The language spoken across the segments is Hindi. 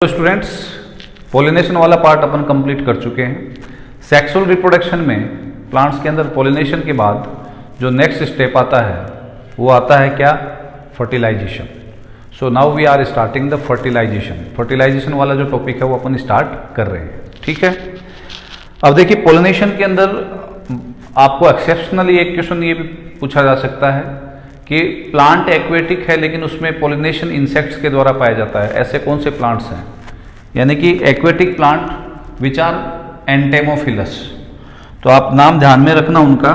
तो स्टूडेंट्स, पोलिनेशन वाला पार्ट अपन कंप्लीट कर चुके हैं। सेक्सुअल रिप्रोडक्शन में प्लांट्स के अंदर पोलिनेशन के बाद जो नेक्स्ट स्टेप आता है वो आता है क्या? Fertilization. So now we are starting the fertilization. Fertilization वाला जो टॉपिक है वो अपन स्टार्ट कर रहे हैं, ठीक है। अब देखिए, पोलिनेशन के अंदर आपको एक्सेप्शनली एक क्वेश्चन ये भी पूछा जा सकता है कि प्लांट एक्वेटिक है लेकिन उसमें पोलिनेशन इंसेक्ट्स के द्वारा पाया जाता है। ऐसे कौन से प्लांट्स हैं? यानी कि aquatic plant which are entomophilous. तो आप नाम ध्यान में रखना उनका।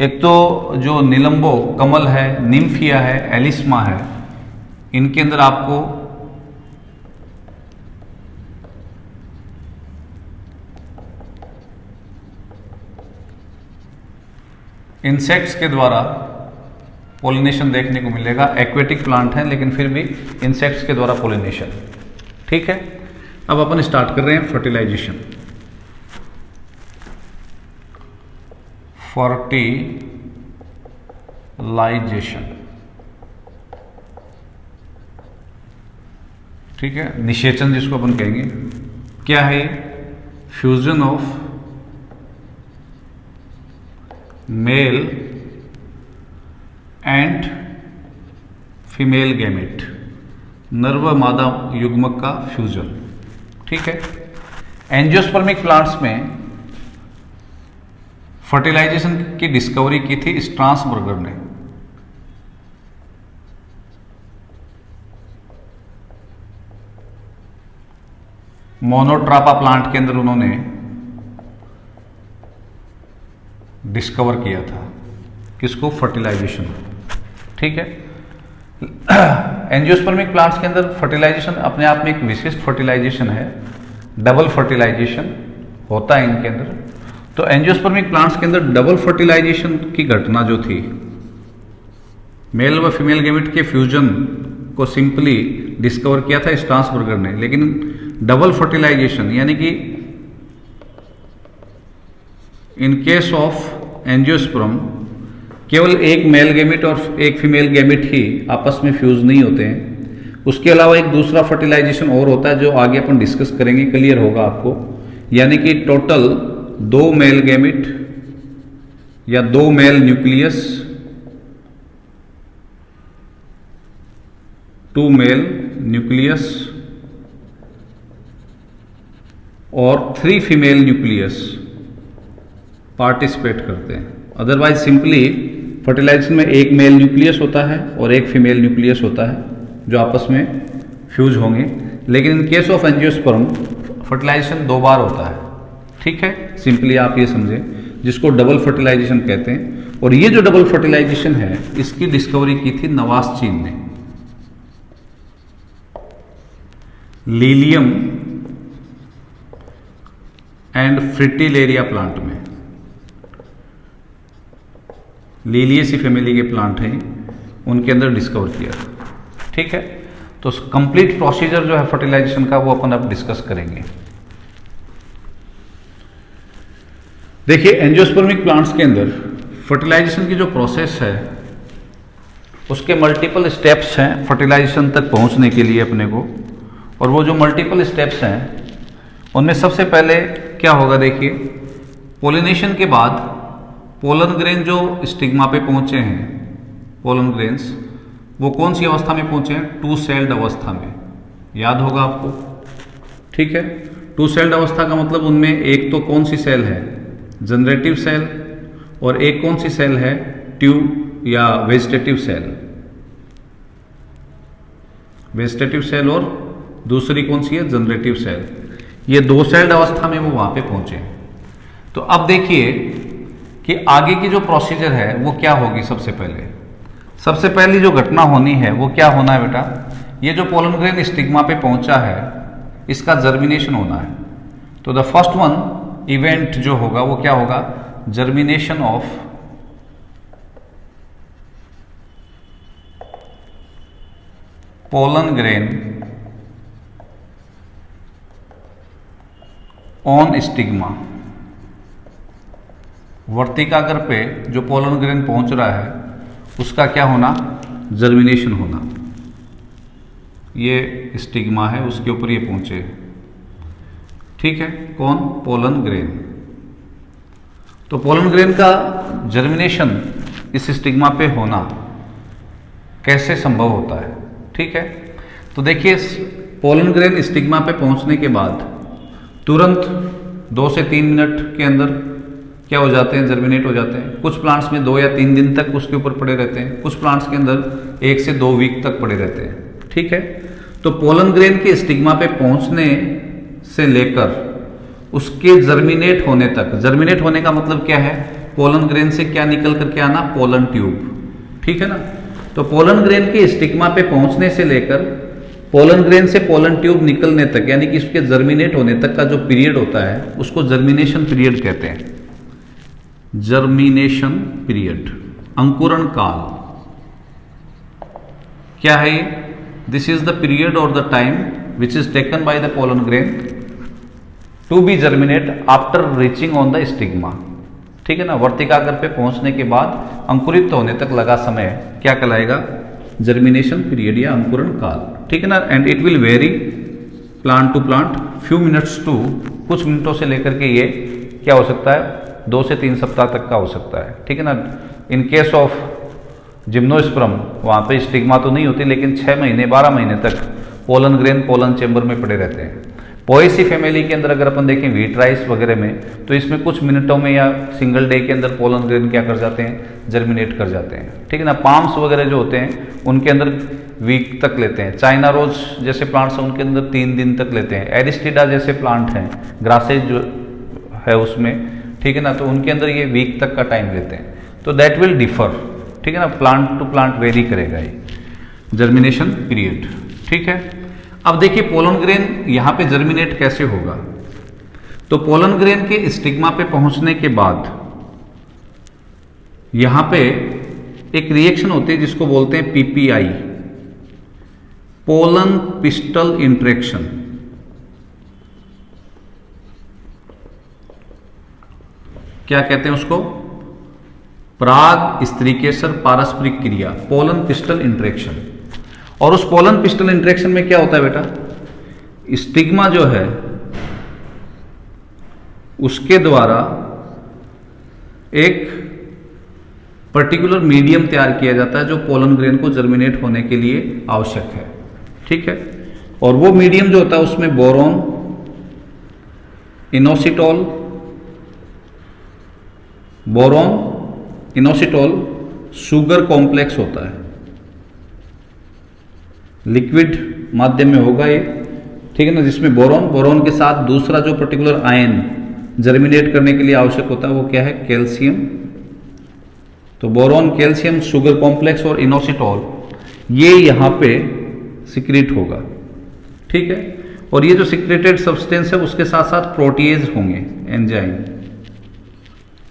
एक तो जो निलंबो कमल है, निम्फिया है, एलिस्मा है, इनके अंदर आपको इंसेक्ट्स के द्वारा पोलिनेशन देखने को मिलेगा। एक्वेटिक प्लांट है लेकिन फिर भी इंसेक्ट्स के द्वारा पोलिनेशन, ठीक है। अब अपन स्टार्ट कर रहे हैं फर्टिलाइजेशन। फर्टिलाइजेशन, ठीक है। निषेचन जिसको अपन कहेंगे, क्या है? Fusion of male and female gamete, नर व मादा युग्मक का फ्यूजन, ठीक है। एंजियोस्पर्मिक प्लांट्स में फर्टिलाइजेशन की डिस्कवरी की थी स्ट्रासबर्गर ने। मोनोट्रापा प्लांट के अंदर उन्होंने डिस्कवर किया था किसको? फर्टिलाइजेशन, ठीक है। एंजियोस्पर्मिक प्लांट्स के अंदर फर्टिलाइजेशन अपने आप में एक विशिष्ट फर्टिलाइजेशन है। डबल फर्टिलाइजेशन होता है इनके अंदर। तो एंजियोस्पर्मिक प्लांट्स के अंदर डबल फर्टिलाइजेशन की घटना जो थी, मेल व फीमेल गैमेट के फ्यूजन को सिंपली डिस्कवर किया था स्ट्रासबर्गर ने। लेकिन डबल फर्टिलाइजेशन यानी कि इन केस ऑफ एंजियोस्पर्म केवल एक मेल गैमेट और एक फीमेल गैमेट ही आपस में फ्यूज नहीं होते हैं। उसके अलावा एक दूसरा फर्टिलाइजेशन और होता है जो आगे अपन डिस्कस करेंगे, क्लियर होगा आपको। यानी कि टोटल 2 मेल गैमेट या 2 मेल न्यूक्लियस, 2 मेल न्यूक्लियस और 3 फीमेल न्यूक्लियस पार्टिसिपेट करते हैं। अदरवाइज सिंपली फर्टिलाइजेशन में एक मेल न्यूक्लियस होता है और एक फीमेल न्यूक्लियस होता है जो आपस में फ्यूज होंगे। लेकिन in case of angiosperm fertilization 2 बार होता है, ठीक है। सिंपली आप ये समझें, जिसको डबल फर्टिलाइजेशन कहते हैं। और ये जो डबल फर्टिलाइजेशन है इसकी डिस्कवरी की थी नवासचीन ने। लीलियम एंड फ्रिटिलेरिया प्लांट में, लीलियसी फैमिली के प्लांट हैं, उनके अंदर डिस्कवर किया, ठीक है। तो कंप्लीट प्रोसीजर जो है फर्टिलाइजेशन का वो अपन अब डिस्कस करेंगे। देखिए, एंजियोस्पर्मिक प्लांट्स के अंदर फर्टिलाइजेशन की जो प्रोसेस है उसके मल्टीपल स्टेप्स हैं फर्टिलाइजेशन तक पहुंचने के लिए अपने को। और वो जो मल्टीपल स्टेप्स हैं उनमें सबसे पहले क्या होगा? देखिए, पोलिनेशन के बाद पोलन ग्रेन जो स्टिग्मा पे पहुंचे हैं, पोलन ग्रेन्स वो कौन सी अवस्था में पहुंचे हैं? 2 सेल्ड अवस्था में। याद होगा आपको, ठीक है। 2 सेल्ड अवस्था का मतलब उनमें एक तो कौन सी सेल है? Generative cell. और एक कौन सी सेल है? ट्यूब या वेजिटेटिव सेल। वेजिटेटिव सेल और दूसरी कौन सी है? Generative cell. ये 2 सेल्ड अवस्था में वो वहां पे पहुंचे। तो अब देखिए कि आगे की जो प्रोसीजर है वो क्या होगी। सबसे पहली जो घटना होनी है वो क्या होना है बेटा? ये जो पोलन ग्रेन स्टिग्मा पे पहुंचा है इसका जर्मिनेशन होना है। तो द फर्स्ट वन इवेंट जो होगा वो क्या होगा? Germination of pollen grain on stigma. वर्तिकाग्र पे जो पोलन ग्रेन पहुंच रहा है उसका क्या होना? जर्मिनेशन होना। ये स्टिग्मा है उसके ऊपर ये पहुंचे। ठीक है, कौन? Pollen grain. तो पोलन ग्रेन का जर्मिनेशन इस स्टिग्मा पे होना कैसे संभव होता है? ठीक है, तो देखिए पोलन ग्रेन स्टिग्मा पे पहुंचने के बाद तुरंत 2 से 3 मिनट के अंदर क्या हो जाते हैं? जर्मिनेट हो जाते हैं। कुछ प्लांट्स में 2 या 3 दिन तक उसके ऊपर पड़े रहते हैं, कुछ प्लांट्स के अंदर 1 से 2 वीक तक पड़े रहते हैं। ठीक है, तो पोलन ग्रेन के स्टिग्मा पे पहुंचने से लेकर उसके जर्मिनेट होने तक, जर्मिनेट होने का मतलब क्या है? पोलन ग्रेन से क्या निकल करके आना? Pollen tube. ठीक है ना, तो पोलन ग्रेन के स्टिग्मा पे पहुंचने से लेकर पोलन ग्रेन से पोलन ट्यूब निकलने तक, यानी कि उसके जर्मिनेट होने तक का जो पीरियड होता है उसको जर्मिनेशन पीरियड कहते हैं। जर्मिनेशन पीरियड, अंकुरण काल क्या है ये? दिस इज द पीरियड और the time which is taken by the pollen grain to be germinate after reaching on the stigma. ठीक है ना, वर्तिकाग्र पे पहुंचने के बाद अंकुरित होने तक लगा समय क्या कहलाएगा? जर्मिनेशन पीरियड या अंकुरण काल। ठीक है ना, and it will very plant to plant, few minutes to, कुछ मिनटों से लेकर के ये क्या हो सकता है? 2 से 3 सप्ताह तक का हो सकता है। ठीक है ना, इन केस ऑफ जिम्नोस्पर्म वहाँ पे स्टिग्मा तो नहीं होती, लेकिन 6 महीने 12 महीने तक पोलन ग्रेन पोलन चेंबर में पड़े रहते हैं। पोएसी फैमिली के अंदर अगर अपन देखें व्हीट राइस वगैरह में, तो इसमें कुछ मिनटों में या सिंगल डे के अंदर पोलन ग्रेन क्या कर जाते हैं? जर्मिनेट कर जाते हैं। ठीक है ना, पाम्स वगैरह जो होते हैं उनके अंदर वीक तक लेते हैं। चाइना रोज जैसे प्लांट्स हैं उनके अंदर 3 दिन तक लेते हैं। एरिस्टिडा जैसे प्लांट हैं, ग्रासेज जो है उसमें, ठीक है ना, तो उनके अंदर ये वीक तक का टाइम लेते हैं। तो दैट विल डिफर। ठीक है ना, प्लांट टू प्लांट वेरी करेगा ये जर्मिनेशन पीरियड। ठीक है, अब देखिए पोलन ग्रेन यहाँ पे जर्मिनेट कैसे होगा? तो पोलन ग्रेन के स्टिग्मा पे पहुंचने के बाद यहाँ पे एक रिएक्शन होती है जिसको बोलते हैं पीपीआई, पोलन पिस्टल इंटरेक्शन। क्या कहते हैं उसको? पराग स्त्रीकेसर पारस्परिक क्रिया, पोलन पिस्टल इंटरेक्शन। और उस पोलन पिस्टल इंटरेक्शन में क्या होता है बेटा? स्टिग्मा जो है उसके द्वारा एक पर्टिकुलर मीडियम तैयार किया जाता है जो पोलन ग्रेन को जर्मिनेट होने के लिए आवश्यक है। ठीक है, और वो मीडियम जो होता है उसमें boron, inositol, boron, inositol, sugar complex होता है। लिक्विड माध्यम में होगा ये। ठीक है ना, जिसमें बोरोन के साथ दूसरा जो पर्टिकुलर आयन जर्मिनेट करने के लिए आवश्यक होता है वो क्या है? कैल्शियम। तो बोरोन, कैल्शियम, शुगर कॉम्प्लेक्स और इनोसिटोल ये यहां पे सिक्रीट होगा। ठीक है, और ये जो सिक्रेटेड सब्सटेंस है उसके साथ साथ प्रोटीएज होंगे, एंजाइम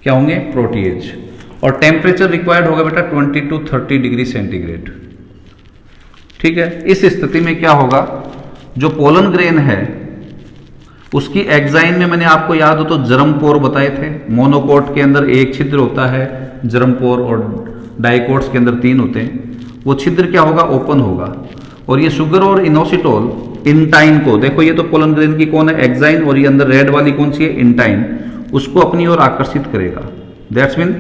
क्या होंगे? प्रोटीएज। और टेम्परेचर रिक्वायर्ड होगा बेटा 20 to 30 डिग्री सेंटीग्रेड। ठीक है, इस स्थिति में क्या होगा? जो पोलन ग्रेन है उसकी एग्जाइन में मैंने आपको याद हो तो जर्म पोर बताए थे। मोनोकोट के अंदर एक छिद्र होता है जर्म पोर, और डाइकोट्स के अंदर 3 होते हैं। वो छिद्र क्या होगा? ओपन होगा। और ये शुगर और इनोसिटोल इंटाइन को, देखो ये तो पोलन ग्रेन की कौन है? एग्जाइन, और ये अंदर रेड वाली कौन सी है? इंटाइन, उसको अपनी ओर आकर्षित करेगा। दैट्स मीन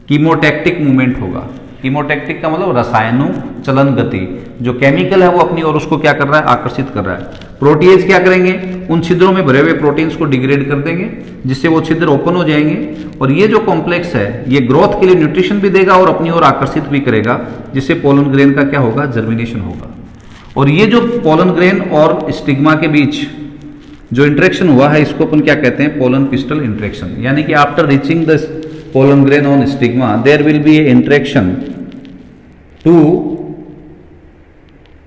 कीमोटैक्टिक मूवमेंट होगा। कीमोटैक्टिक का मतलब रसायनु चलन गति, जो केमिकल है वो अपनी ओर उसको क्या कर रहा है? आकर्षित कर रहा है। प्रोटीएज क्या करेंगे? उन छिद्रों में भरे हुए प्रोटीन्स को डिग्रेड कर देंगे जिससे वो छिद्र ओपन हो जाएंगे, और ये जो कॉम्प्लेक्स है ये ग्रोथ के लिए न्यूट्रिशन भी देगा और अपनी ओर आकर्षित भी करेगा, जिससे पोलन ग्रेन का क्या होगा? जर्मिनेशन होगा। और ये जो पोलन ग्रेन और स्टिग्मा के बीच जो इंटरेक्शन हुआ है इसको अपन क्या कहते हैं? Pollen pistil interaction. यानी कि after reaching the pollen grain on stigma there will be a interaction to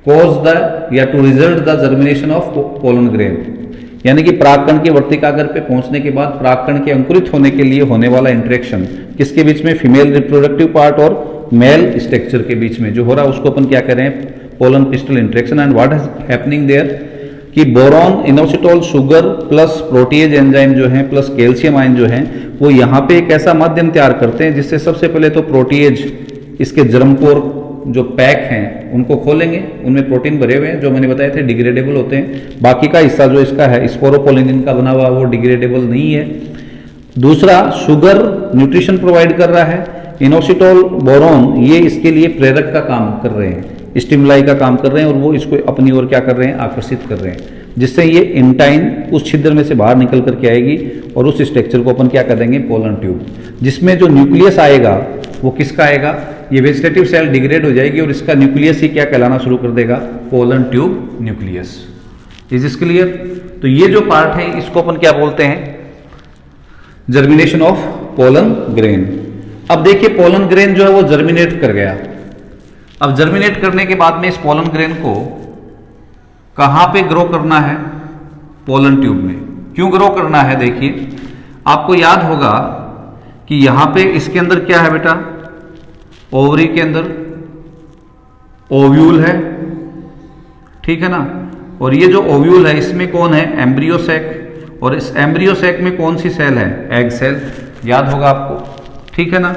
cause the या to result the germination of pollen grain. यानी कि परागकण के वर्तिकाग्र पे पहुंचने के बाद परागकण के अंकुरित होने के लिए होने वाला इंटरेक्शन किसके बीच में? फीमेल रिप्रोडक्टिव पार्ट और मेल स्ट्रक्चर के बीच में जो हो रहा है उसको अपन क्या कह रहे हैं? Pollen pistil interaction. And what is happening there कि boron, inositol, sugar plus protease enzyme जो है प्लस कैल्शियम आयन जो है वो यहाँ पे एक ऐसा माध्यम तैयार करते हैं जिससे सबसे पहले तो प्रोटीएज इसके जर्मपोर जो पैक हैं उनको खोलेंगे, उनमें प्रोटीन भरे हुए हैं जो मैंने बताए थे डिग्रेडेबल होते हैं। बाकी का हिस्सा जो इसका है स्पोरोपोलिनिन का बना हुआ वो डिग्रेडेबल नहीं है। दूसरा, शुगर न्यूट्रिशन प्रोवाइड कर रहा है। इनोसिटोल, बोरॉन, ये इसके लिए प्रेरक का काम कर रहे हैं, स्टिमुलाई का काम कर रहे हैं और वो इसको अपनी ओर क्या कर रहे हैं, आकर्षित कर रहे हैं, जिससे ये इंटाइन उस छिद्र में से बाहर निकल करके आएगी और उस स्ट्रक्चर को अपन क्या कर देंगे, पोलन ट्यूब, जिसमें जो न्यूक्लियस आएगा वो किसका आएगा, ये वेजिटेटिव सेल डिग्रेड हो जाएगी और इसका न्यूक्लियस ही क्या कहलाना शुरू कर देगा, pollen tube nucleus. Is this clear? तो ये जो पार्ट है इसको अपन क्या बोलते हैं, जर्मिनेशन ऑफ पोलन ग्रेन। अब देखिए पोलन ग्रेन जो है वो जर्मिनेट कर गया। अब जर्मिनेट करने के बाद में इस पोलन ग्रेन को कहां पे ग्रो करना है, पोलन ट्यूब में। क्यों ग्रो करना है, देखिए आपको याद होगा कि यहां पे इसके अंदर क्या है बेटा, ओवरी के अंदर ओव्यूल है, ठीक है ना, और ये जो ओव्यूल है इसमें कौन है, एम्ब्रियो सैक, और इस एम्ब्रियो सैक में कौन सी सेल है, एग सेल, याद होगा आपको, ठीक है ना।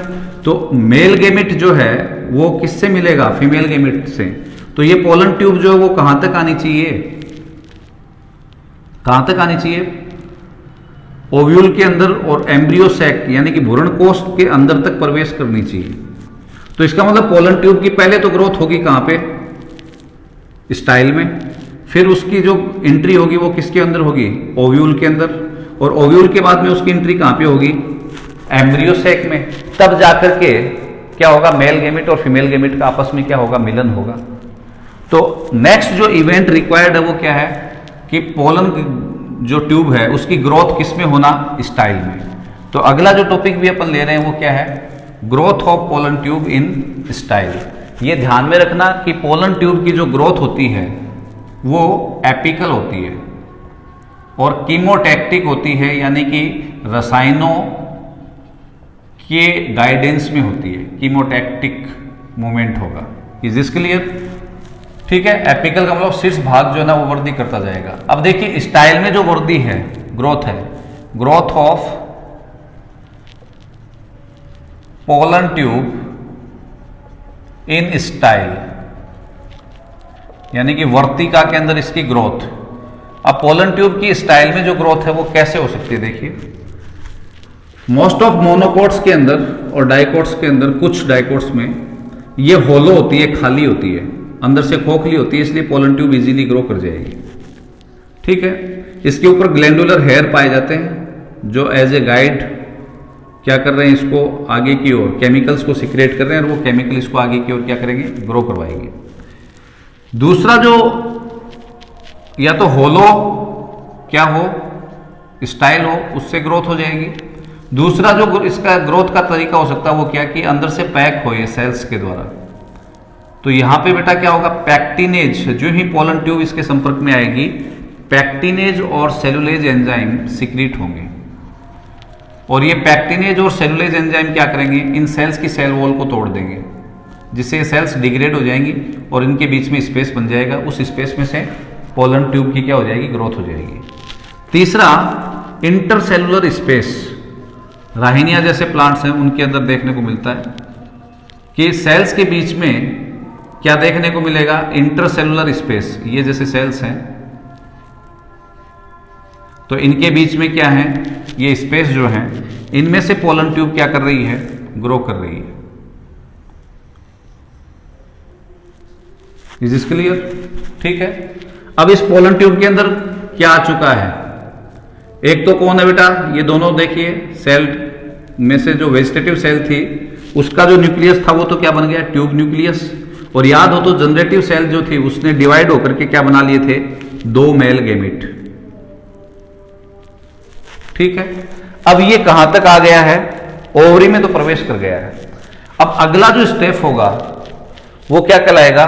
तो मेल गेमिट जो है वो किससे मिलेगा, फीमेल गेमिट से। तो ये पोलन ट्यूब जो है वो कहां तक आनी चाहिए, कहां तक आनी चाहिए, ओव्यूल के अंदर और एम्ब्रियो सैक यानी कि भ्रूण कोष के अंदर तक प्रवेश करनी चाहिए। तो इसका मतलब पोलन ट्यूब की पहले तो ग्रोथ होगी कहां पे, स्टाइल में, फिर उसकी जो एंट्री होगी वो किसके अंदर होगी, ओव्यूल के अंदर, और ओव्यूल के बाद में उसकी एंट्री कहां पे होगी, एम्ब्रियो सैक में। तब जाकर के क्या होगा, मेल गेमिट और फीमेल गेमिट का आपस में क्या होगा, मिलन होगा। तो नेक्स्ट जो इवेंट रिक्वायर्ड है वो क्या है कि पोलन जो ट्यूब है उसकी ग्रोथ किस में होना, स्टाइल में। तो अगला जो टॉपिक भी अपन ले रहे हैं वो क्या है, growth of pollen tube in style. ये ध्यान में रखना कि पोलन ट्यूब की जो ग्रोथ होती है वो एपिकल होती है और कीमोटैक्टिक होती है, यानी कि रसायनों के गाइडेंस में होती है, कीमोटैक्टिक मूवमेंट होगा। Is this clear? ठीक है, एपिकल का मतलब शीर्ष भाग जो है ना वो वृद्धि करता जाएगा। अब देखिए स्टाइल में जो वृद्धि है, ग्रोथ है, growth of pollen tube in style, यानी कि वर्तिका के अंदर इसकी ग्रोथ। अब पोलन ट्यूब की स्टाइल में जो ग्रोथ है वो कैसे हो सकती है, देखिए मोस्ट ऑफ मोनोकोट्स के अंदर और डाइकोट्स के अंदर, कुछ डाइकोट्स में ये होलो होती है, खाली होती है, अंदर से खोखली होती है, इसलिए पोलन ट्यूब इजीली ग्रो कर जाएगी। ठीक है, इसके ऊपर ग्लैंडुलर हेयर पाए जाते हैं जो एज ए गाइड क्या कर रहे हैं, इसको आगे की ओर केमिकल्स को सिक्रेट कर रहे हैं और वो केमिकल इसको आगे की ओर क्या करेंगे, ग्रो करवाएंगे। दूसरा जो या तो होलो क्या हो, स्टाइल हो, उससे ग्रोथ हो जाएगी। दूसरा जो इसका ग्रोथ का तरीका हो सकता है वो क्या कि अंदर से पैक हो ये सेल्स के द्वारा। तो यहां पे बेटा क्या होगा, पैक्टिनेज, जो ही पोलन ट्यूब इसके संपर्क में आएगी पैक्टिनेज और सेलुलेज एंजाइम सिक्रीट होंगे, और ये पैक्टिनेज और सेलुलेज एंजाइम क्या करेंगे, इन सेल्स की सेल वॉल को तोड़ देंगे, जिससे सेल्स डिग्रेड हो जाएंगी और इनके बीच में स्पेस बन जाएगा। उस स्पेस में से पोलन ट्यूब की क्या हो जाएगी, ग्रोथ हो जाएगी। तीसरा, इंटरसेलुलर स्पेस, राहिनिया जैसे प्लांट्स हैं उनके अंदर देखने को मिलता है कि सेल्स के बीच में क्या देखने को मिलेगा, इंटरसेलुलर स्पेस। ये जैसे सेल्स हैं तो इनके बीच में क्या है, ये स्पेस जो है, इनमें से पोलन ट्यूब क्या कर रही है, ग्रो कर रही है। Is this clear? ठीक है, अब इस पोलन ट्यूब के अंदर क्या आ चुका है, एक तो कौन है बेटा, ये दोनों देखिए, सेल में से जो वेजिटेटिव सेल थी उसका जो न्यूक्लियस था वो तो क्या बन गया, ट्यूब न्यूक्लियस। और याद हो तो जनरेटिव सेल जो थी उसने डिवाइड होकर के क्या बना लिए थे, दो मेल गेमिट। ठीक है, अब ये कहां तक आ गया है, ओवरी में तो प्रवेश कर गया है। अब अगला जो स्टेप होगा वो क्या कहलाएगा,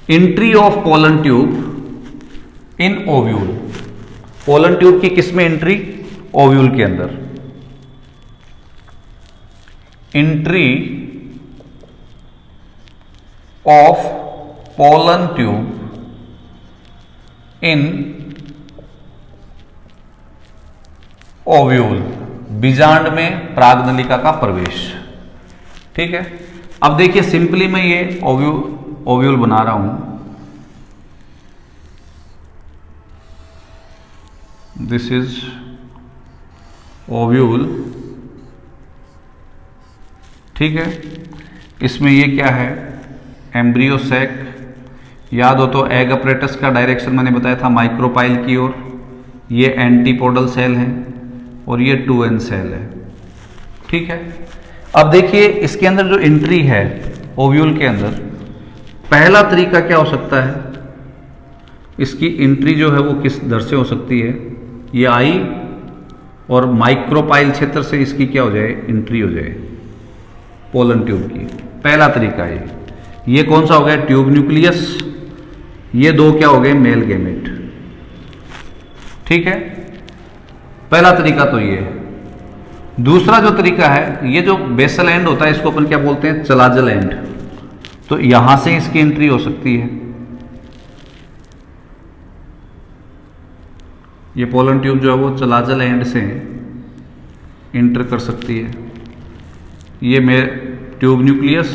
entry of pollen tube in ovule. Pollen tube की किस में एंट्री, ओव्यूल के अंदर। Entry of pollen tube in ovule, बीजांड में प्रागनलिका का प्रवेश। ठीक है, अब देखिए सिंपली मैं ये ओव्यूल बना रहा हूं, दिस इज ओव्यूल, ठीक है। इसमें ये क्या है, एम्ब्रियो सैक। याद हो तो एग अपरेटस का डायरेक्शन मैंने बताया था माइक्रोपाइल की ओर। ये एंटीपोडल सेल है और ये 2n सेल है, ठीक है। अब देखिए इसके अंदर जो एंट्री है ओव्यूल के अंदर, पहला तरीका क्या हो सकता है, इसकी एंट्री जो है वो किस दर से हो सकती है, ये आई और माइक्रोपाइल क्षेत्र से इसकी क्या हो जाए, एंट्री हो जाए पोलन ट्यूब की। पहला तरीका है ये कौन सा हो गया, ट्यूब न्यूक्लियस। ये दो क्या हो गए, मेल गैमेट, ठीक है। पहला तरीका तो ये है। दूसरा जो तरीका है, ये जो बेसल एंड होता है इसको अपन क्या बोलते हैं, चलाजल एंड। तो यहां से इसकी एंट्री हो सकती है, ये पोलन ट्यूब जो है वो चलाजल एंड से इंटर कर सकती है। ये ट्यूब न्यूक्लियस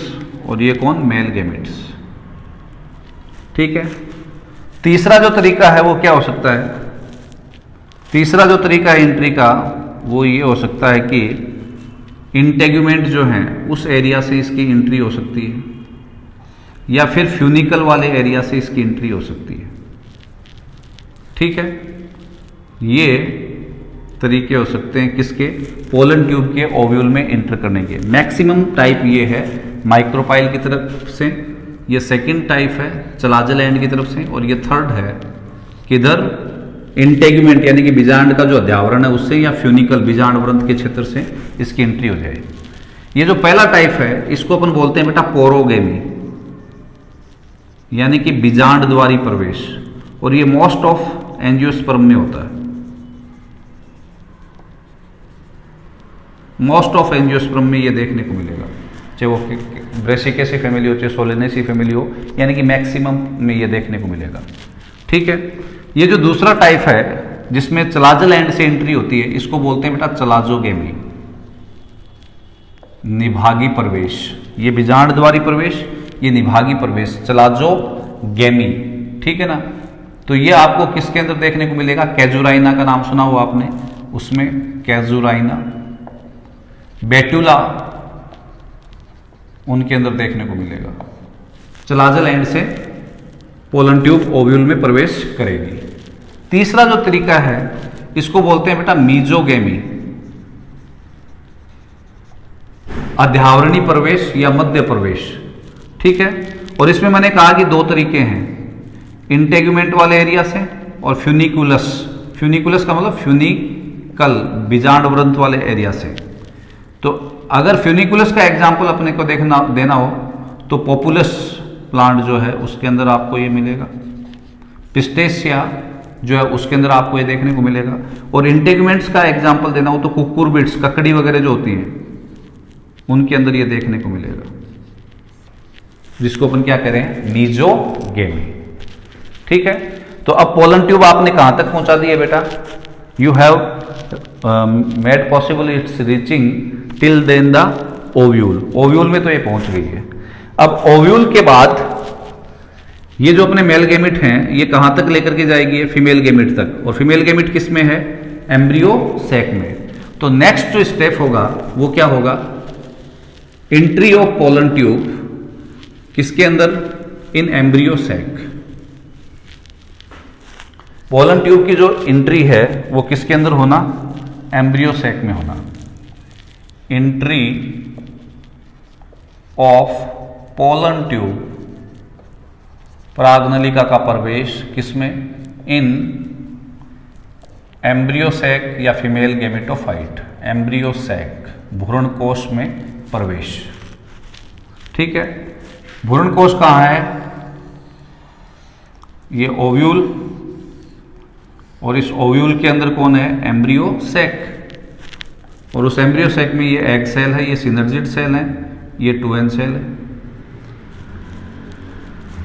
और ये कौन, मेल गैमेट्स, ठीक है। तीसरा जो तरीका है वो क्या हो सकता है, तीसरा जो तरीका है एंट्री का वो ये हो सकता है कि इंटेगुमेंट जो है उस एरिया से इसकी एंट्री हो सकती है, या फिर फ्यूनिकल वाले एरिया से इसकी एंट्री हो सकती है, ठीक है। ये तरीके हो सकते हैं किसके, पोलन ट्यूब के ओव्यूल में एंटर करने के। मैक्सिमम टाइप ये है माइक्रोपाइल की तरफ से, ये सेकंड टाइप है चलाजल एंड की तरफ से, और ये थर्ड है किधर, इंटेगुमेंट यानी कि बीजांड का जो अध्यावरण है उससे, या फ्यूनिकल बीजांड वृंत के क्षेत्र से इसकी एंट्री हो जाए। ये जो पहला टाइप है इसको अपन बोलते हैं बेटा पोरोगेमी, यानी कि बीजांड द्वारी प्रवेश, और ये मोस्ट ऑफ एंजियोस्पर्म में होता है। मोस्ट ऑफ एंजियोस्पर्म में ये देखने को मिलेगा, चाहे वो ब्रेसिकेसी फैमिली हो चाहे सोलेनेसी फैमिली हो, यानी कि मैक्सिमम में ये देखने को मिलेगा, ठीक है। ये जो दूसरा टाइप है जिसमें चलाजल एंड से एंट्री होती है, इसको बोलते हैं बेटा चलाजोगेमी, निभागी प्रवेश। ये बीजांड द्वारी प्रवेश, ये निभागी प्रवेश, चलाजोगेमी, ठीक है ना। तो ये आपको किसके अंदर देखने को मिलेगा, कैजुराइना का नाम सुना हुआ आपने, उसमें कैजुराइना, बेटुला, उनके अंदर देखने को मिलेगा। चलाजल एंड से पोलन ट्यूब ओव्यूल में प्रवेश करेगी। तीसरा जो तरीका है इसको बोलते हैं बेटा मीजोगेमी, अध्यावरणी प्रवेश या मध्य प्रवेश, ठीक है। और इसमें मैंने कहा कि दो तरीके हैं, इंटेगुमेंट वाले एरिया से और फ्यूनिकुलस। फ्यूनिकुलस का मतलब फ्यूनिकल बीजांड वृंत वाले एरिया से। तो अगर फ्यूनिकुलस का एग्जाम्पल अपने को देना हो तो पोपुलस प्लांट जो है उसके अंदर आपको ये मिलेगा, पिस्टेशिया जो है उसके अंदर आपको ये देखने को मिलेगा। और इंटेगुमेंट्स का एग्जाम्पल देना हो तो कुकुरबिट्स, ककड़ी वगैरह जो होती हैं उनके अंदर ये देखने को मिलेगा, जिसको अपन क्या करें, मीजोगेमी, ठीक है। तो अब पोलन ट्यूब आपने कहां तक पहुंचा दी है बेटा, you have made possible its reaching till then the ovule. Ovule में तो ये पहुंच गई है। अब ओव्यूल के बाद ये जो अपने मेल गैमेट हैं ये कहां तक लेकर के जाएगी, फीमेल गैमेट तक। और फीमेल गैमेट किस में है, एम्ब्रियो सैक में। तो नेक्स्ट जो स्टेप होगा वो क्या होगा, एंट्री ऑफ पोलन ट्यूब किसके अंदर, in embryo sac. Pollen tube की जो एंट्री है वो किसके अंदर होना, एम्ब्रियो सैक में होना। एंट्री ऑफ पोलन ट्यूब, परागनलिका का प्रवेश किसमें, इन एम्ब्रियो सैक या फीमेल गैमेटोफाइट, एम्ब्रियो सैक, भ्रूण कोश में प्रवेश, ठीक है। भ्रूण कोश कहाँ है, ये ओव्यूल, और इस ओव्यूल के अंदर कौन है, एम्ब्रियो सैक। और उस एम्ब्रियो सैक में ये एग सेल है, ये सिनर्जिड सेल है, ये 2n सेल है।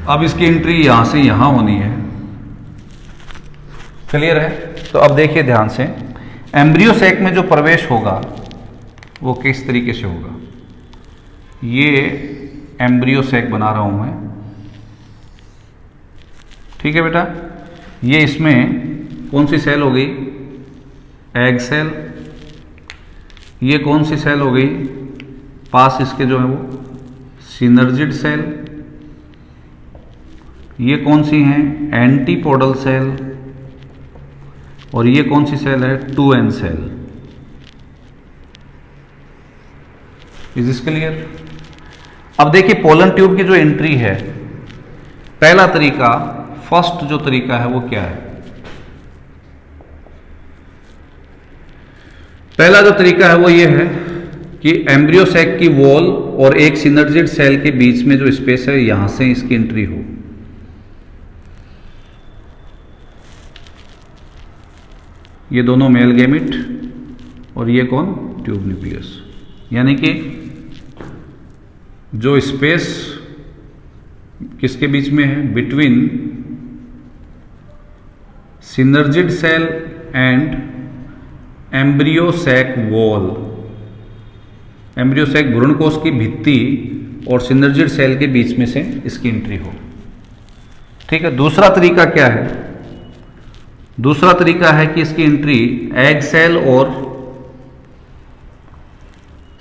अब इसकी एंट्री यहां से यहां होनी है, क्लियर है। तो अब देखिए ध्यान से, एम्ब्रियो सैक में जो प्रवेश होगा वो किस तरीके से होगा। ये एम्ब्रियो सैक बना रहा हूं मैं, ठीक है बेटा, ये इसमें कौन सी सेल हो गई, एग सेल। ये कौन सी सेल हो गई, पास इसके जो है वो सिनर्जिड सेल। ये कौन सी हैं, एंटीपोडल सेल। और ये कौन सी सेल है, 2n cell. Is this clear? अब देखिए पोलन ट्यूब की जो एंट्री है, पहला तरीका, फर्स्ट जो तरीका है वो क्या है? पहला जो तरीका है वो ये है कि एम्ब्रियो सैक की वॉल और एक सिनर्जिड सेल के बीच में जो स्पेस है यहां से इसकी एंट्री हो। ये दोनों मेल गैमेट और ये कौन, ट्यूब न्यूक्लियस। यानी कि जो स्पेस किसके बीच में है, between synergid cell and embryo sac wall. Embryo sac भ्रूणकोश की भित्ति और सिनर्जिड सेल के बीच में से इसकी एंट्री हो। ठीक है। दूसरा तरीका क्या है, दूसरा तरीका है कि इसकी एंट्री एग सेल और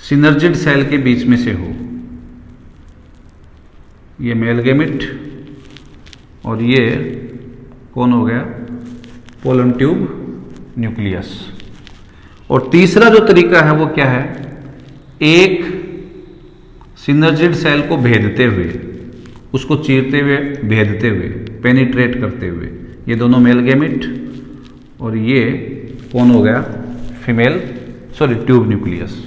सिनर्जिड सेल के बीच में से हो। ये मेल गैमेट और ये कौन हो गया, पोलन ट्यूब न्यूक्लियस। और तीसरा जो तरीका है वो क्या है, एक सिनर्जिड सेल को भेदते हुए, उसको चीरते हुए, भेदते हुए, पेनिट्रेट करते हुए। ये दोनों मेल गैमेट और ये कौन हो गया, फीमेल ट्यूब न्यूक्लियस।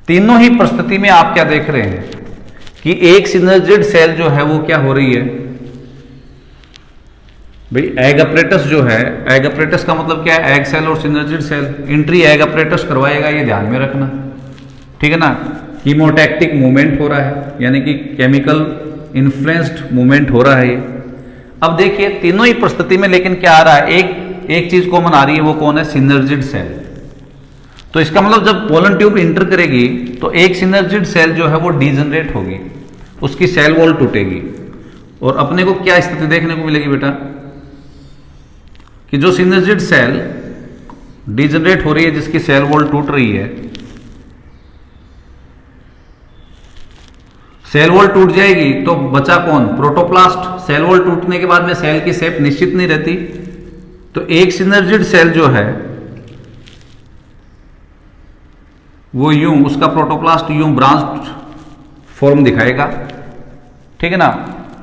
तीनों ही परिस्थिति में आप क्या देख रहे हैं कि एक सिनर्जिड सेल जो है वो क्या हो रही है भाई, एग अपरेटस जो है, एग अपरेटस का मतलब क्या है, एग सेल और synergid cell, entry egg apparatus करवाएगा, ये ध्यान में रखना, ठीक है ना। कीमोटैक्टिक मूवमेंट हो रहा है, यानी कि केमिकल इन्फ्लुएंस्ड मूवमेंट हो रहा है ये। अब देखिए तीनों ही परिस्थिति में लेकिन क्या आ रहा है, एक चीज कॉमन आ रही है, वो कौन है, सिनर्जिड सेल। तो इसका मतलब जब पोलन ट्यूब इंटर करेगी तो एक सिनर्जिड सेल जो है वो डीजनरेट होगी, उसकी सेल वॉल टूटेगी। और अपने को क्या स्थिति देखने को मिलेगी बेटा, कि जो सिनर्जिड सेल डीजनरेट हो रही है, जिसकी सेल वॉल टूट रही है, सेल वॉल टूट जाएगी तो बचा कौन, प्रोटोप्लास्ट। सेल वॉल टूटने के बाद में सेल की शेप निश्चित नहीं रहती, तो एक सिनर्जिड सेल जो है वो यूं, उसका प्रोटोप्लास्ट यूं ब्रांच फॉर्म दिखाएगा, ठीक है ना।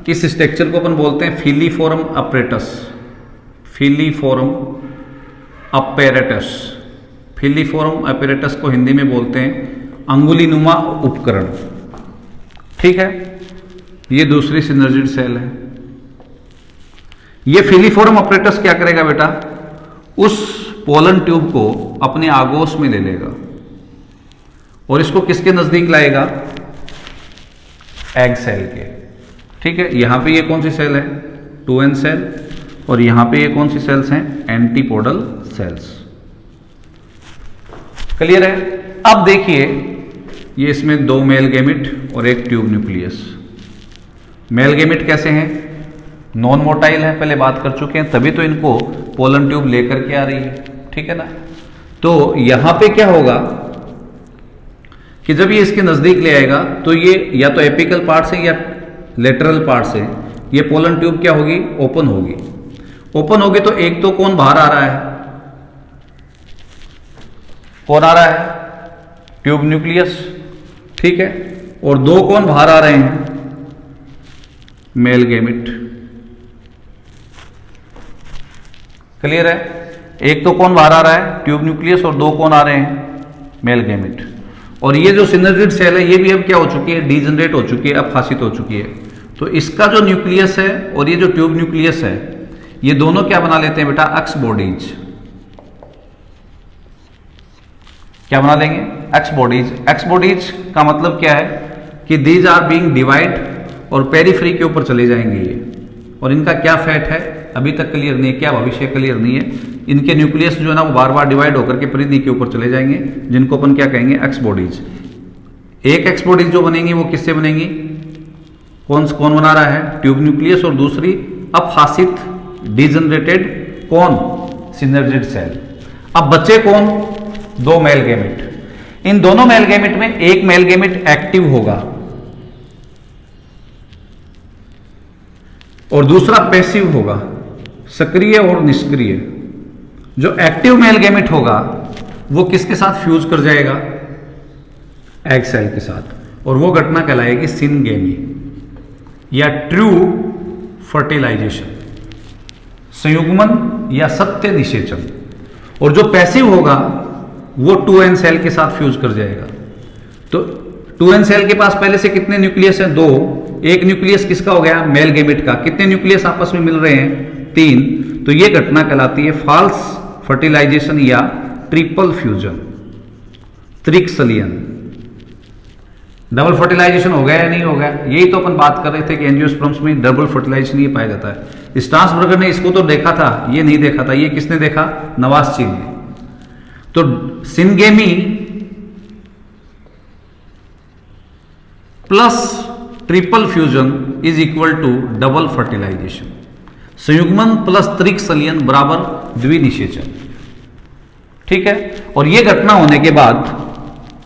इस स्ट्रक्चर को अपन बोलते हैं फिलीफोरम अपरेटस, फिलीफोरम अपैरेटस। फिलीफोरम अपैरेटस को हिंदी में बोलते हैं अंगुलीनुमा उपकरण, ठीक है। ये दूसरी सिनर्जिड सेल है। ये फिलीफोरम अपरेटस क्या करेगा बेटा, उस पोलन ट्यूब को अपने आगोश में ले लेगा और इसको किसके नजदीक लाएगा, एग सेल के, ठीक है। यहां पे ये कौन सी सेल है, 2n सेल, और यहां पे ये कौन सी सेल्स हैं, एंटीपोडल सेल्स। क्लियर है। अब देखिए ये इसमें दो मेल गैमेट और एक ट्यूब न्यूक्लियस। मेल गैमेट कैसे हैं, नॉन मोटाइल है, पहले बात कर चुके हैं, तभी तो इनको पोलन ट्यूब लेकर के आ रही है, ठीक है ना। तो यहां पे क्या होगा कि जब ये इसके नजदीक ले आएगा तो ये या तो एपिकल पार्ट से या लेटरल पार्ट से ये पोलन ट्यूब क्या होगी, ओपन होगी। ओपन होगी तो एक तो कौन बाहर आ रहा है, कौन आ रहा है, ट्यूब न्यूक्लियस, ठीक है। और दो कौन बाहर आ रहे हैं, मेल गैमेट। क्लियर है। एक तो कौन बाहर आ रहा है, ट्यूब न्यूक्लियस, और दो कौन आ रहे हैं, मेल गैमेट। और ये जो सिनर्जिड सेल है ये भी अब क्या हो चुकी है, डीजनरेट हो चुकी है, अब फासित हो चुकी है। तो इसका जो न्यूक्लियस है और ये जो ट्यूब न्यूक्लियस है, ये दोनों क्या बना लेते हैं बेटा, एक्स बॉडीज। क्या बना लेंगे, एक्स बॉडीज। एक्स बॉडीज का मतलब क्या है कि दीज आर बीइंग डिवाइड और पेरीफ्री के ऊपर चले जाएंगे ये। और इनका क्या फैट है अभी तक क्लियर नहीं है, क्या भविष्य क्लियर नहीं है। इनके न्यूक्लियस जो है ना वो बार बार डिवाइड होकर के परिधि के ऊपर चले जाएंगे, जिनको अपन क्या कहेंगे, एक्स बॉडीज। एक एक्स बॉडीज जो बनेंगी वो किससे बनेंगी, कौन बना रहा है, ट्यूब न्यूक्लियस, और दूसरी अफासित डिजनरेटेड कौन, सिनर्जिड सेल। अब बच्चे कौन, दो मेल गैमेट। इन दोनों मेल गैमेट में एक मेल गैमेट एक्टिव होगा और दूसरा पैसिव होगा, सक्रिय और निष्क्रिय। जो एक्टिव मेल गैमेट होगा वो किसके साथ फ्यूज कर जाएगा, एग सेल के साथ, और वो घटना कहलाएगी सिनगेमी या ट्रू फर्टिलाइजेशन, संयुग्मन या सत्य निषेचन। और जो पैसिव होगा वो 2n सेल के साथ फ्यूज कर जाएगा। तो 2n सेल के पास पहले से कितने न्यूक्लियस हैं, 2। एक न्यूक्लियस किसका हो गया, मेल गैमेट का। कितने न्यूक्लियस आपस में मिल रहे हैं, 3। तो ये घटना कहलाती है फॉल्स फर्टिलाइजेशन या ट्रिपल फ्यूजन, त्रिकसलियन। डबल फर्टिलाइजेशन हो गया या नहीं हो गया, यही तो अपन बात कर रहे थे कि एंजियोस्पर्म्स में डबल फर्टिलाइजेशन ये पाया जाता है। स्टार्सबर्गर ने इसको तो देखा था, ये नहीं देखा था। ये किसने देखा, नवासचीन ने। तो syngamy plus triple fusion is equal to double fertilization. संयुग्मन प्लस त्रिकसलियन बराबर द्विनिषेचन। ठीक है। और यह घटना होने के बाद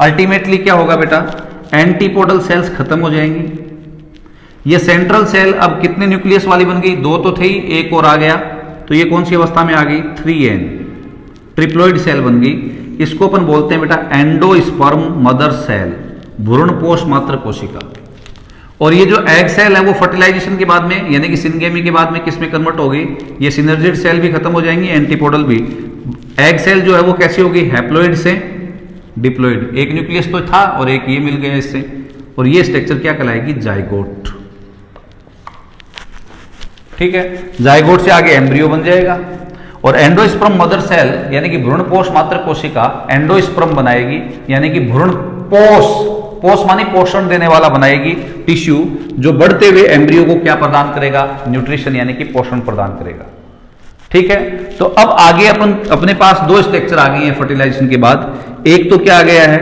अल्टीमेटली क्या होगा बेटा, एंटीपोडल सेल्स खत्म हो जाएंगी। ये सेंट्रल सेल अब कितने न्यूक्लियस वाली बन गई, 2 तो थे ही, एक और आ गया। तो ये कौन सी अवस्था में आ गई, 3n, ट्रिप्लोइड सेल बन गई। इसको अपन बोलते हैं बेटा एंडोस्पर्म मदर सेल, भ्रूणपोष मात्र कोशिका। और ये जो एग सेल है वो फर्टिलाइजेशन के बाद में यानी कि सिनगेमी के बाद में किस में कन्वर्ट हो गई, ये सिनर्जिड सेल भी खत्म हो जाएंगी, एंटीपोडल भी। एग सेल जो है वो कैसी होगी, हैप्लोइड से डिप्लोइड। एक न्यूक्लियस तो था और एक ये मिल गया इससे, और ये स्ट्रक्चर क्या कहलाएगी, जाइगोट। ठीक है। जाइगोट से आगे एम्ब्रियो बन जाएगा और एंडोस्पर्म मदर सेल यानी कि भ्रूणपोष मात्र कोशिका एंडोस्पर्म बनाएगी, यानी कि भ्रूणपोष, पोष मानी पोषण देने वाला बनाएगी टिश्यू, जो बढ़ते हुए एम्ब्रियो को क्या प्रदान करेगा, न्यूट्रिशन यानी कि पोषण प्रदान करेगा। ठीक है। तो अब आगे अपने पास 2 स्ट्रक्चर आ गई हैं फर्टिलाइजेशन के बाद। एक तो क्या आ गया है,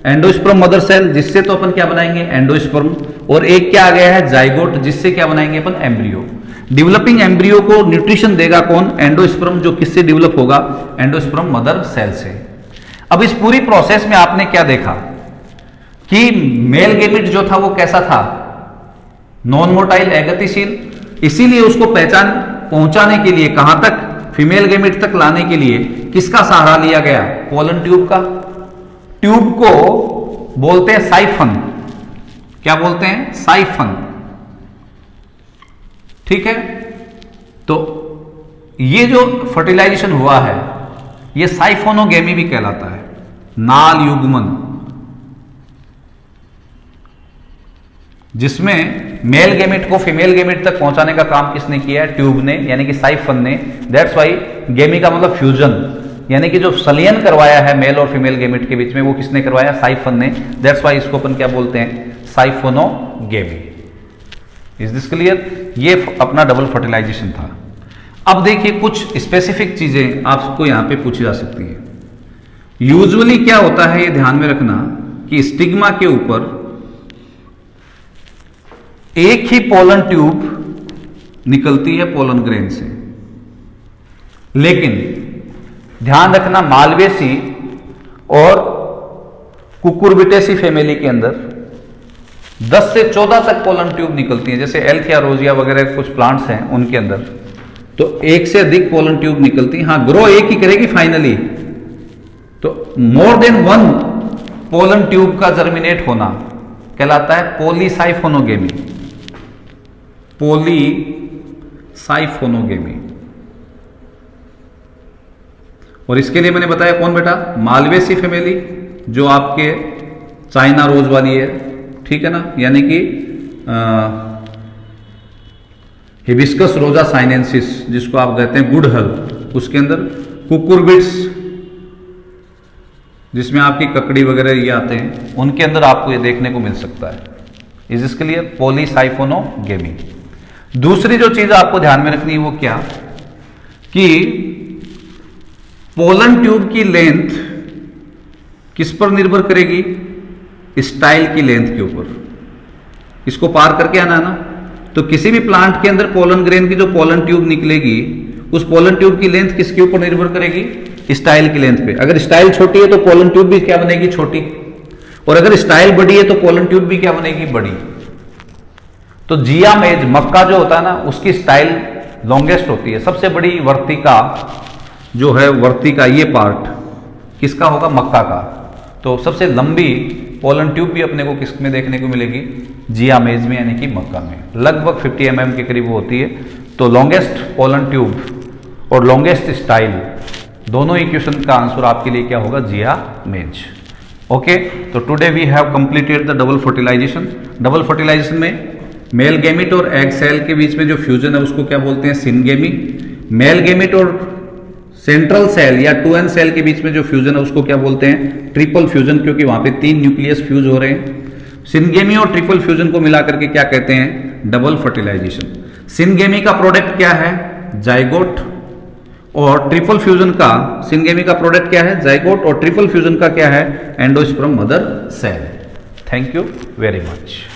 एंडोस्पर्म मदर सेल, जिससे तो अपन क्या बनाएंगे, एंडोस्पर्म। और एक क्या आ गया है, जाइगोट, जिससे क्या बनाएंगे अपन, एम्ब्रियो। डेवलपिंग एम्ब्रियो को न्यूट्रिशन देगा कौन, एंडोस्पर्म, जो किससे डेवलप होगा, एंडोस्पर्म मदर सेल से। अब इस पूरी प्रोसेस में आपने क्या देखा कि मेल गैमेट जो था वो कैसा था, नॉन मोटाइल, अगतिशील। इसीलिए उसको पहचान पहुंचाने के लिए कहां तक, फीमेल गैमेट तक लाने के लिए किसका सहारा लिया गया, पोलन ट्यूब का। ट्यूब को बोलते हैं साइफन। क्या बोलते हैं, साइफन। ठीक है। तो ये जो फर्टिलाइजेशन हुआ है ये साइफोनोगेमी भी कहलाता है, नाल युग्मन, जिसमें मेल गैमेट को फीमेल गैमेट तक पहुंचाने का काम किसने किया है, ट्यूब ने, यानी कि साइफन ने। दैट्स वाई गेमी का मतलब फ्यूजन, यानी कि जो संलयन करवाया है मेल और फीमेल गैमेट के बीच में वो किसने करवाया, साइफन ने। दैट्स वाई इसको अपन क्या बोलते हैं, साइफोनोगेमी। Is this clear. ये अपना डबल फर्टिलाइजेशन था। अब देखिए कुछ स्पेसिफिक चीजें आपको यहां पे पूछी जा सकती है। यूजुअली क्या होता है, ये ध्यान में रखना कि स्टिग्मा के ऊपर एक ही पोलन ट्यूब निकलती है पोलन ग्रेन से, लेकिन ध्यान रखना मालवेसी और कुकुरबिटेसी फैमिली के अंदर 10 से 14 तक पोलन ट्यूब निकलती है। जैसे एल्थिया रोजिया वगैरह कुछ प्लांट्स हैं उनके अंदर तो 1 से अधिक पोलन ट्यूब निकलती है। हाँ, ग्रो एक ही करेगी फाइनली। तो मोर देन 1 पोलन ट्यूब का जर्मिनेट होना कहलाता है पॉलीसाइफोनोगेमी, पॉलीसाइफोनोगेमी। और इसके लिए मैंने बताया कौन बेटा, मालवेसी फैमिली, जो आपके चाइना रोज वाली है, ठीक है ना, यानी कि हिबिस्कस रोजा साइनेंसिस, जिसको आप कहते हैं गुड़हल, उसके अंदर कुकुरबिट्स, जिसमें आपकी ककड़ी वगैरह ये आते हैं, उनके अंदर आपको ये देखने को मिल सकता है। इज इसके लिए पॉलीसाइफोनोगेमी। दूसरी जो चीज आपको ध्यान में रखनी है वो क्या, कि पोलन ट्यूब की लेंथ किस पर निर्भर करेगी, स्टाइल की लेंथ के ऊपर। इसको पार करके आना है ना, तो किसी भी प्लांट के अंदर पोलन ग्रेन की जो पोलन ट्यूब निकलेगी, उस पोलन ट्यूब की लेंथ किसके ऊपर निर्भर करेगी? स्टाइल की लेंथ पे। अगर स्टाइल छोटी है तो पोलन ट्यूब भी क्या बनेगी? छोटी। और अगर स्टाइल बड़ी है तो पोलन ट्यूब भी क्या बनेगी? बड़ी। तो जिया मेज मक्का जो होता है ना, उसकी स्टाइल लॉन्गेस्ट होती है। सबसे बड़ी वर्तिका जो है, वर्तिका ये पार्ट किसका होगा? मक्का का। तो सबसे लंबी पोलन ट्यूब भी अपने को किस में देखने को मिलेगी? जिया मेज में, यानी कि मक्का में। लगभग 50 mm के करीब होती है। तो लॉन्गेस्ट पोलन ट्यूब और लॉन्गेस्ट स्टाइल, दोनों ही क्वेश्चन का आंसर आपके लिए क्या होगा? जिया मेज। ओके, तो today we have completed the double fertilization. Double fertilization में मेल गेमिट और एग सेल के बीच में जो फ्यूजन है उसको क्या बोलते हैं? सिनगेमी। मेल गेमिट और सेंट्रल सेल या 2n सेल के बीच में जो फ्यूजन है उसको क्या बोलते हैं? ट्रिपल फ्यूजन, क्योंकि वहां पे 3 न्यूक्लियस फ्यूज हो रहे हैं। सिनगेमी और ट्रिपल फ्यूजन को मिलाकर के क्या कहते हैं? Double fertilization. सिनगेमी का प्रोडक्ट क्या है? जाइगोट। और ट्रिपल फ्यूजन का, सिनगेमी का प्रोडक्ट क्या है? जाइगोट। और ट्रिपल फ्यूजन का क्या है? Endosperm mother cell. Thank you very much.